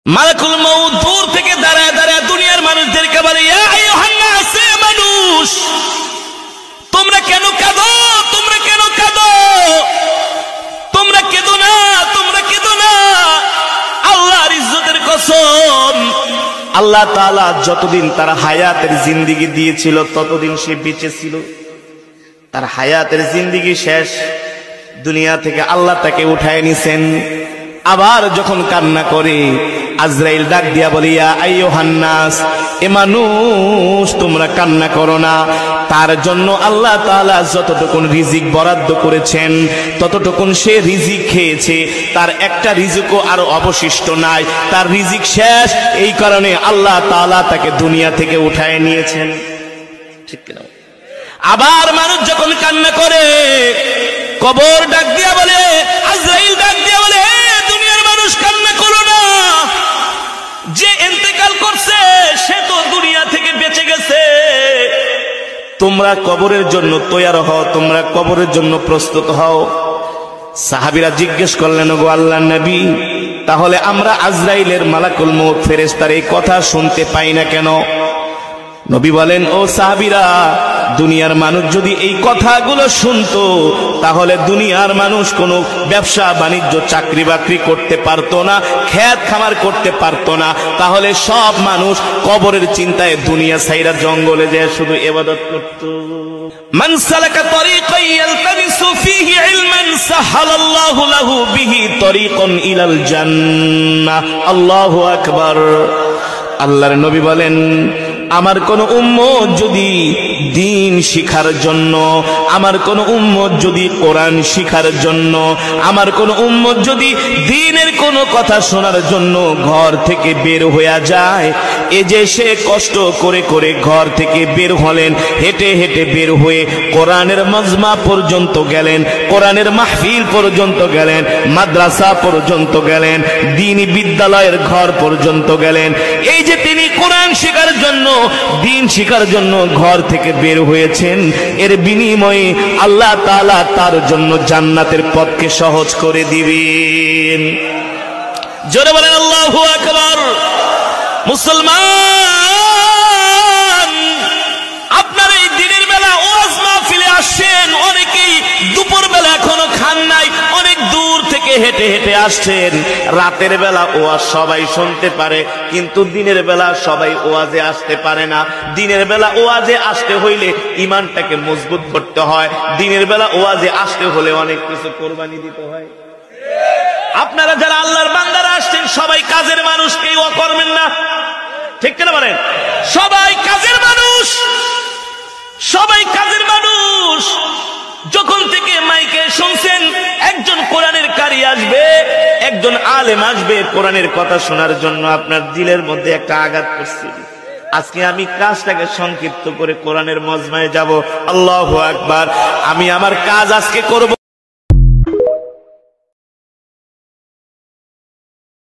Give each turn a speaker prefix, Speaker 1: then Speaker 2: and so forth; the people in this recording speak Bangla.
Speaker 1: মালাকুল মউত দূর থেকে দাঁড়ায় দাঁড়ায় দুনিয়ার মানুষদেরকে বলে, ইয়া আইয়ুহান নাস, মানুষ তোমরা কেন কাঁদো, তোমরা কেন কাঁদো, তোমরা কেঁদো না, তোমরা কেঁদো না। আল্লাহর ইজ্জতের কসম, আল্লাহ তাআলা যতদিন তার হায়াতের জিন্দেগি দিয়েছিল ততদিন সে বেঁচে ছিল। তার হায়াতের জিন্দেগি শেষ, দুনিয়া থেকে আল্লাহ তাকে উঠায় নিছেন। আবার যখন কান্না করে আজরাইল ডাক দিয়া বলে, ইয়া আইয়ুহান নাস, এ মানুষ তোমরা কান্না করো না। তার জন্য আল্লাহ তাআলা যতটুকুন রিজিক বরাদ্দ করেছেন ততটুকুন সে রিজিক খেয়েছে, তার একটা রিজিকও আর অবশিষ্ট নাই, তার রিজিক শেষ। এই কারণে আল্লাহ তাআলা তাকে দুনিয়া থেকে উঠায় নিয়েছেন, ঠিক কিনা? আবার মানুষ যখন কান্না করে, কবর ডাক দিয়া বলে, আজরাইল ডাক দিয়া বলে, দুনিয়ার মানুষ কান্না করো না, যে ইন্তেকাল করছে সে তো দুনিয়া থেকে বেঁচে গেছে। তোমরা কবরের জন্য তৈয়ার হও, তোমরা কবরের জন্য প্রস্তুত হও। সাহাবীরা জিজ্ঞেস করলেন, গো আল্লাহর নবী, তাহলে আমরা আজরাইলের মালাকুল মউত ফেরেশতার এই কথা শুনতে পাই না কেন? নবী বলেন, ও সাহাবীরা, দুনিয়ার মানুষ যদি এই কথাগুলো শুনতো তাহলে দুনিয়ার মানুষ কোনো ব্যবসা বাণিজ্য চাকরি বাকরি করতে পারতো না, খেত খামার করতে পারতো না। তাহলে সব মানুষ কবরের চিন্তায় দুনিয়া ছাইরা জঙ্গলে যায় শুধু ইবাদত করত। মান সালাকা তরিকান ইয়ালতামিসু ফীহি ইলমান সাহালাল্লাহু লাহু বিহি তরিকান ইলাল জান্নাহ। আল্লাহু আকবার। আল্লাহর নবী বলেন, আমার কোন উম্মত যদি দ্বীন শিখার জন্য, আমার কোন উম্মত যদি কোরআন শিখার জন্য, আমার কোন উম্মত যদি দ্বীনের কোন কথা শোনার জন্য ঘর থেকে বের হয়ে যায়, এ যে সে কষ্ট করে করে ঘর থেকে বের হলেন, হেঁটে হেঁটে বের হয়ে কোরআনের মাজমা পর্যন্ত গেলেন, কোরআনের মাহফিল পর্যন্ত গেলেন, মাদ্রাসা পর্যন্ত গেলেন, দ্বীনি বিদ্যালয়ের ঘর পর্যন্ত গেলেন, এই যে তিনি কোরআন শেখার জন্য, দ্বীন শিখার জন্য ঘর থেকে বের হয়েছেন, এর বিনিময়ে আল্লাহ তাআলা তার জন্য জান্নাতের পথকে সহজ করে দিবেন। জোরে বলেন আল্লাহু আকবার। মুসলমান, আপনারা এই দিনের বেলা ওয়াজ মাহফিলে আসছেন, অনেকেই দুপুর বেলা এখনো খান নাই, অনেক দূর থেকে হেঁটে হেঁটে আসছেন। রাতের বেলা ওয়াজ সবাই শুনতে পারে, কিন্তু দিনের বেলা সবাই ওয়াজে আসতে পারে না। দিনের বেলা ওয়াজে আসতে হইলে ঈমানটাকে মজবুত করতে হয়, দিনের বেলা ওয়াজে আসতে হলে অনেক কিছু কোরবানি দিতে হয়। আপনারা যারা আল্লাহর বান্দারা আসছেন সবাই কাজের মানুষ, কেউ করবেন না, ঠিক কিনা বলেন? সবাই কাজের মানুষ, সবাই কাজের মানুষ। যখন থেকে মাইকে শুনছেন একজন কোরআনের কারি আসবে, একজন আলেম আসবে কোরআনের কথা শোনার জন্য, আপনার দিলের মধ্যে একটা আঘাত করছে। আজকে আমি কাজটাকে সংক্ষিপ্ত করে কোরআনের মজমায় যাব। আল্লাহু আকবার। আমি আমার কাজ আজকে করব।